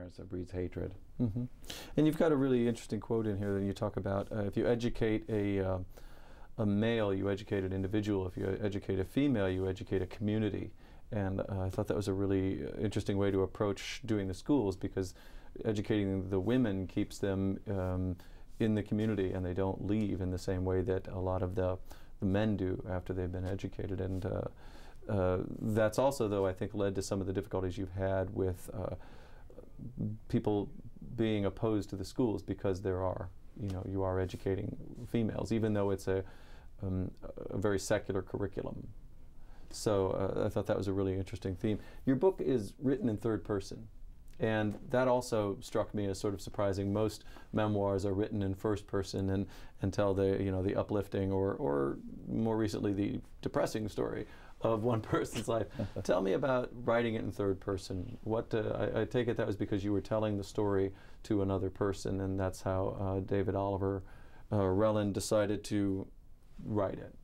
ignorance that breeds hatred. Mm-hmm. And you've got a really interesting quote in here that you talk about if you educate a male, you educate an individual. If you educate a female, you educate a community. And I thought that was a really interesting way to approach doing the schools, because educating the women keeps them in the community, and they don't leave in the same way that a lot of the men do after they've been educated. And that's also, though, I think led to some of the difficulties you've had with people being opposed to the schools, because there are, you are educating females, even though it's a very secular curriculum. So I thought that was a really interesting theme. Your book is written in third person, and that also struck me as sort of surprising. Most memoirs are written in first person and tell the uplifting or more recently the depressing story of one person's life. Tell me about writing it in third person. What I take it that was because you were telling the story to another person, and that's how David Oliver Relin decided to write it.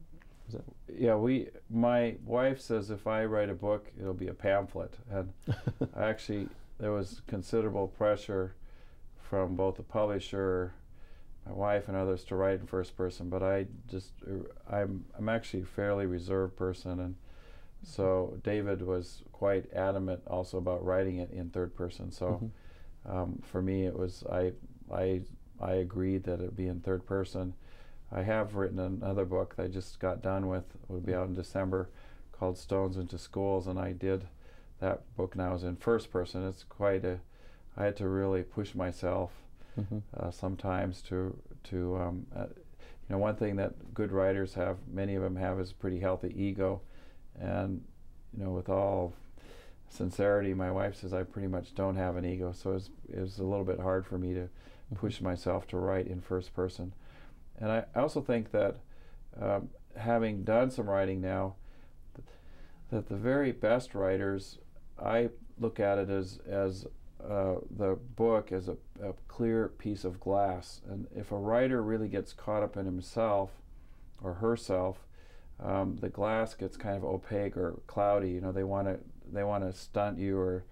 Yeah, my wife says if I write a book, it'll be a pamphlet, and actually there was considerable pressure from both the publisher, my wife, and others to write in first person. But I'm actually a fairly reserved person, and so David was quite adamant also about writing it in third person. So for me, it was I agreed that it would be in third person. I have written another book that I just got done with. It will be out in December, called Stones into Schools, and I did that book now is in first person. It's quite I had to really push myself sometimes to one thing that good writers have, many of them have, is a pretty healthy ego, and with all sincerity, my wife says I pretty much don't have an ego, so it was a little bit hard for me to push myself to write in first person. And I also think that having done some writing now, that the very best writers, I look at it as the book as a clear piece of glass. And if a writer really gets caught up in himself or herself, the glass gets kind of opaque or cloudy. They want to stunt you or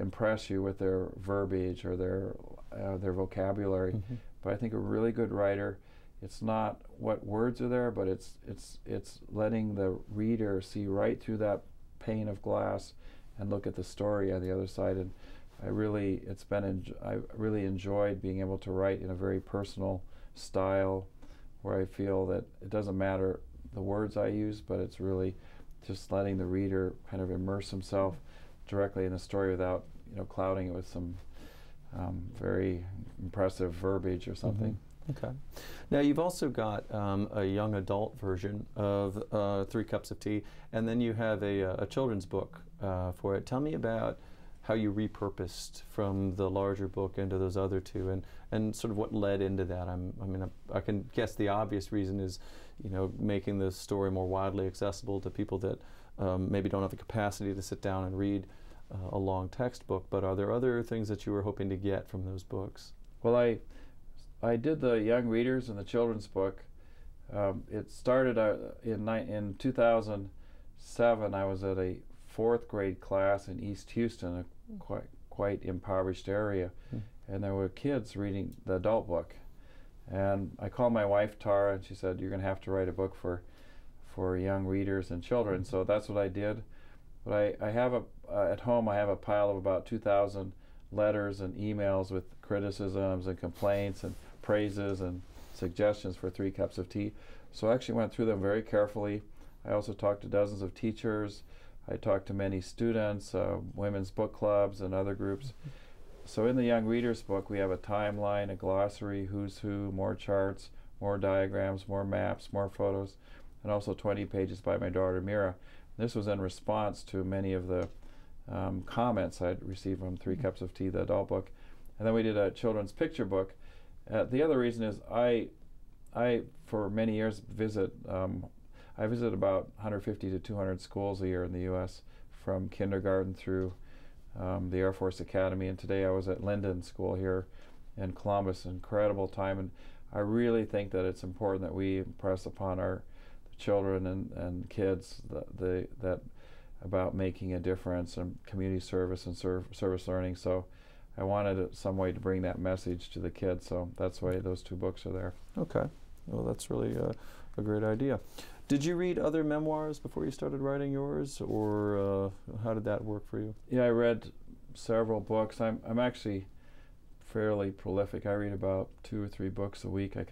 impress you with their verbiage or their vocabulary. But I think a really good writer, it's not what words are there, but it's letting the reader see right through that pane of glass and look at the story on the other side. And I really enjoyed being able to write in a very personal style, where I feel that it doesn't matter the words I use, but it's really just letting the reader kind of immerse himself directly in the story without clouding it with some very impressive verbiage or something. Okay. Now you've also got a young adult version of 3 Cups of Tea, and then you have a children's book for it. Tell me about how you repurposed from the larger book into those other 2, and sort of what led into that. I can guess the obvious reason is, making the story more widely accessible to people that maybe don't have the capacity to sit down and read a long textbook. But are there other things that you were hoping to get from those books? Well, I did the young readers and the children's book. It started in 2007. I was at a 4th grade class in East Houston, a quite impoverished area, and there were kids reading the adult book. And I called my wife Tara, and she said, "You're going to have to write a book for young readers and children." So that's what I did. But I have at home I have a pile of about 2,000 letters and emails with criticisms and complaints and praises and suggestions for 3 Cups of Tea. So I actually went through them very carefully. I also talked to dozens of teachers. I talked to many students, women's book clubs and other groups. So in the Young Readers book, we have a timeline, a glossary, who's who, more charts, more diagrams, more maps, more photos, and also 20 pages by my daughter Mira. This was in response to many of the comments I'd received from 3 Cups of Tea, the adult book. And then we did a children's picture book. The other reason is I for many years I visit about 150 to 200 schools a year in the U.S., from kindergarten through the Air Force Academy, and today I was at Linden School here in Columbus. Incredible time, and I really think that it's important that we impress upon our children and kids that about making a difference and community service and service learning. So I wanted some way to bring that message to the kids, so that's why those two books are there. Okay. Well, that's really a great idea. Did you read other memoirs before you started writing yours, or how did that work for you? Yeah, I read several books. I'm actually fairly prolific. I read about 2 or 3 books a week. I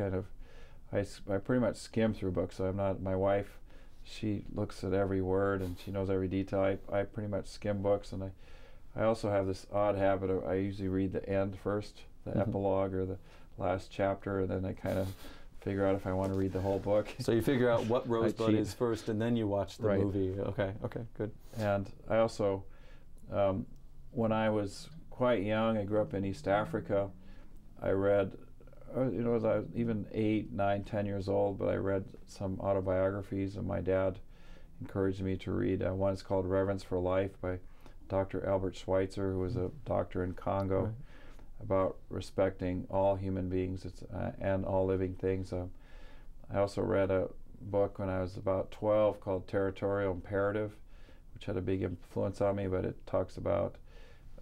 pretty much skim through books. So I'm not, my wife, she looks at every word and she knows every detail. I pretty much skim books, and I also have this odd habit of I usually read the end first, the epilogue or the last chapter, and then I kind of figure out if I want to read the whole book. So you figure out what Rosebud is first, and then you watch the movie. Okay, good. And I also, when I was quite young, I grew up in East Africa. I read, as I was even 8, 9, 10 years old, but I read some autobiographies, and my dad encouraged me to read. One is called Reverence for Life by Dr. Albert Schweitzer, who was a doctor in Congo, about respecting all human beings and all living things. I also read a book when I was about 12 called Territorial Imperative, which had a big influence on me, but it talks about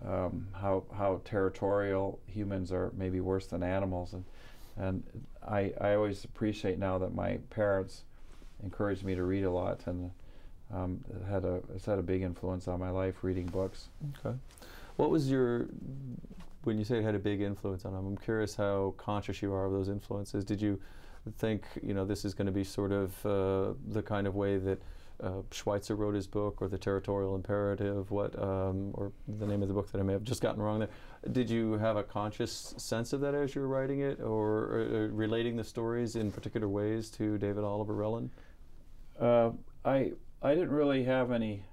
how territorial humans are maybe worse than animals, and I always appreciate now that my parents encouraged me to read a lot, and it's had a big influence on my life, reading books. Okay. What was when you say it had a big influence on them, I'm curious how conscious you are of those influences. Did you think, this is going to be sort of the kind of way that Schweitzer wrote his book, or the Territorial Imperative, or the name of the book that I may have just gotten wrong there? Did you have a conscious sense of that as you were writing it, or relating the stories in particular ways to David Oliver Relin? I didn't really have any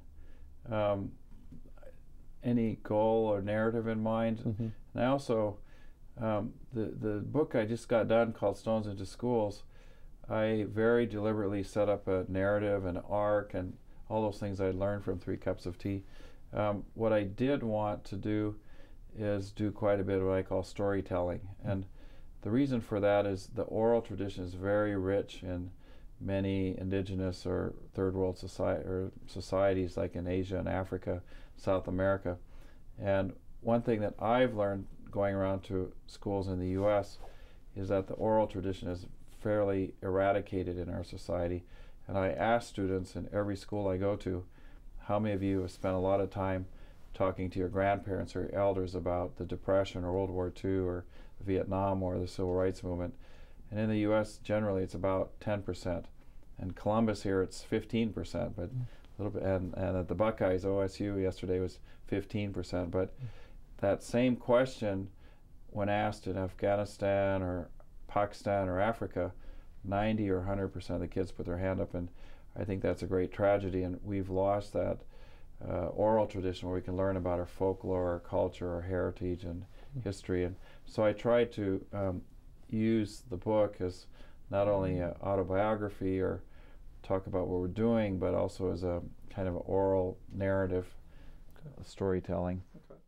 goal or narrative in mind. And I also, the book I just got done called Stones into Schools, I very deliberately set up a narrative, an arc, and all those things I learned from 3 Cups of Tea. What I did want to do is do quite a bit of what I call storytelling. And the reason for that is the oral tradition is very rich in many indigenous or third world societies like in Asia and Africa, South America. And one thing that I've learned going around to schools in the US is that the oral tradition is fairly eradicated in our society. And I ask students in every school I go to, how many of you have spent a lot of time talking to your grandparents or your elders about the Depression or World War II or Vietnam or the Civil Rights Movement? And in the US generally it's about 10%. And Columbus here it's 15%, but a little bit, and at the Buckeyes, OSU yesterday was 15%. But that same question, when asked in Afghanistan or Pakistan or Africa, 90 or 100% of the kids put their hand up, and I think that's a great tragedy, and we've lost that oral tradition where we can learn about our folklore, our culture, our heritage and history. And so I tried to use the book as not only an autobiography or talk about what we're doing, but also as a kind of oral narrative storytelling. Okay.